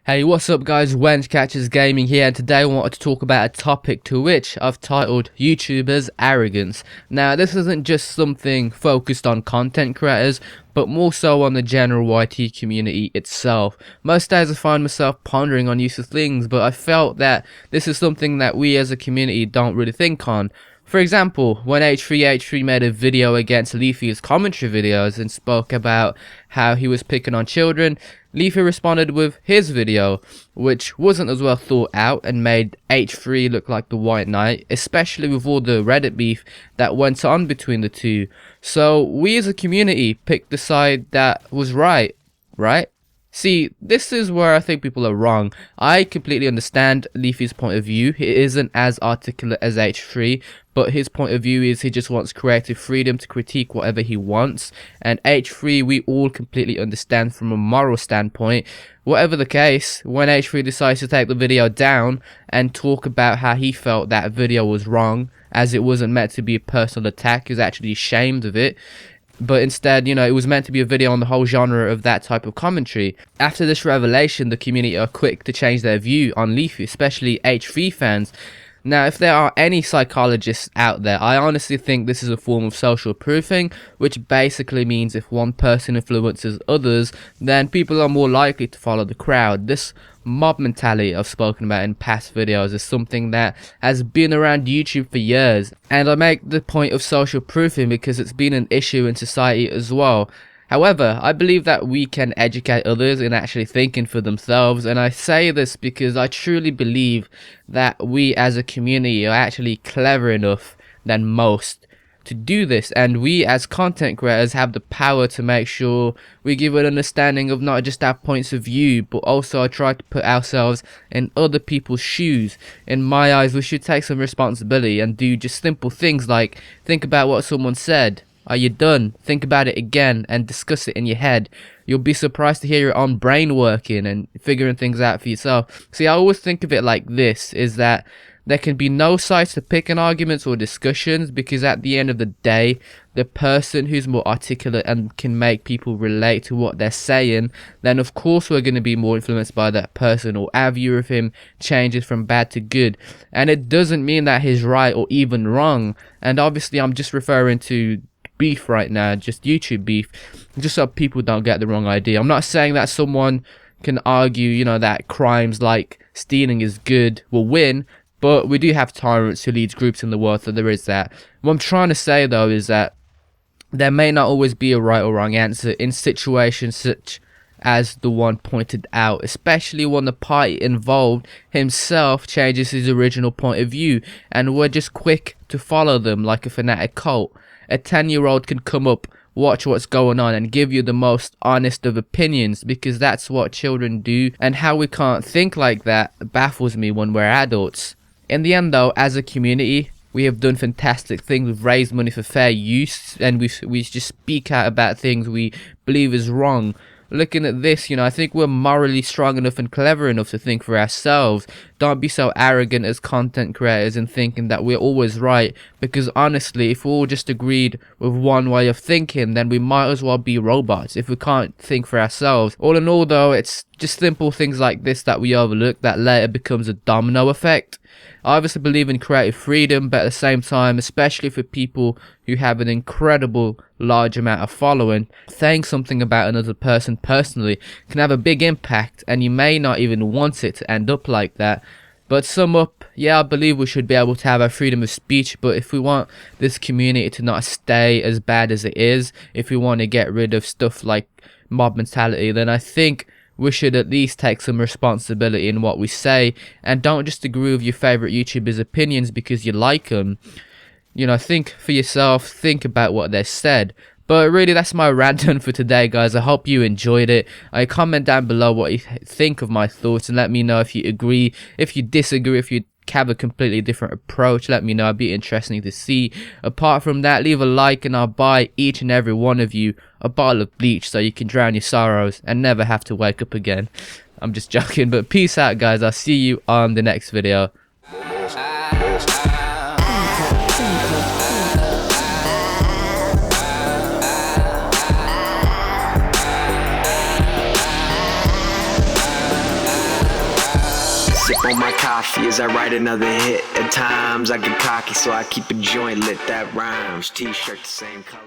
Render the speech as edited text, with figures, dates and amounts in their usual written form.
Hey, what's up guys, Wench Catchers Gaming here, and today I wanted to talk about a topic to which I've titled YouTuber's Arrogance. Now, this isn't just something focused on content creators, but more so on the general YT community itself. Most days I find myself pondering on useless things, but I felt that this is something that we as a community don't really think on. For example, when H3 made a video against Leafy's commentary videos and spoke about how he was picking on children, Leafy responded with his video, which wasn't as well thought out and made H3 look like the White Knight, especially with all the Reddit beef that went on between the two. So we as a community picked the side that was right? See, this is where I think people are wrong. I completely understand Leafy's point of view. He isn't as articulate as H3, but his point of view is he just wants creative freedom to critique whatever he wants. And H3, we all completely understand from a moral standpoint. Whatever the case, when H3 decides to take the video down and talk about how he felt that video was wrong, as it wasn't meant to be a personal attack, he was actually ashamed of it. But instead, it was meant to be a video on the whole genre of that type of commentary. After this revelation, the community are quick to change their view on Leafy, especially H3 fans. Now, if there are any psychologists out there, I honestly think this is a form of social proofing, which basically means if one person influences others, then people are more likely to follow the crowd. This mob mentality I've spoken about in past videos is something that has been around YouTube for years, and I make the point of social proofing because it's been an issue in society as well. However, I believe that we can educate others in actually thinking for themselves, and I say this because I truly believe that we as a community are actually clever enough than most to do this, and we as content creators have the power to make sure we give an understanding of not just our points of view, but also try to put ourselves in other people's shoes. In my eyes, we should take some responsibility and do just simple things like think about what someone said. Are you done? Think about it again and discuss it in your head. You'll be surprised to hear your own brain working and figuring things out for yourself. See, I always think of it like this, is that there can be no sides to picking arguments or discussions, because at the end of the day, the person who's more articulate and can make people relate to what they're saying, then of course we're going to be more influenced by that person, or our view of him changes from bad to good. And it doesn't mean that he's right or even wrong. And obviously I'm just referring to beef right now, just YouTube beef, just so people don't get the wrong idea. I'm not saying that someone can argue, that crimes like stealing is good will win, but we do have tyrants who lead groups in the world, so there is that. What I'm trying to say though is that there may not always be a right or wrong answer in situations such as the one pointed out, especially when the party involved himself changes his original point of view and we're just quick to follow them like a fanatic cult. A 10-year-old can come up, watch what's going on, and give you the most honest of opinions, because that's what children do, and how we can't think like that baffles me when we're adults. In the end though, as a community, we have done fantastic things. We've raised money for fair use, and we just speak out about things we believe is wrong. Looking at this, I think we're morally strong enough and clever enough to think for ourselves. Don't be so arrogant as content creators and thinking that we're always right, because honestly, if we all just agreed with one way of thinking, then we might as well be robots if we can't think for ourselves. All in all though, it's just simple things like this that we overlook that later becomes a domino effect. I obviously believe in creative freedom, but at the same time, especially for people who have an incredible large amount of following, saying something about another person personally can have a big impact, and you may not even want it to end up like that. But sum up, yeah, I believe we should be able to have our freedom of speech, but if we want this community to not stay as bad as it is, if we want to get rid of stuff like mob mentality, then I think we should at least take some responsibility in what we say, and don't just agree with your favorite YouTubers' opinions because you like them. Think for yourself, think about what they said. But really, that's my rant done for today, guys. I hope you enjoyed it. Comment down below what you think of my thoughts, and let me know if you agree, if you disagree, if you have a completely different approach. Let me know. It'd be interesting to see. Apart from that, leave a like and I'll buy each and every one of you a bottle of bleach so you can drown your sorrows and never have to wake up again. I'm just joking, but peace out guys. I'll see you on the next video. sip on my coffee as I write another hit. At times I get cocky, so I keep a joint lit. That rhymes. T-shirt the same color.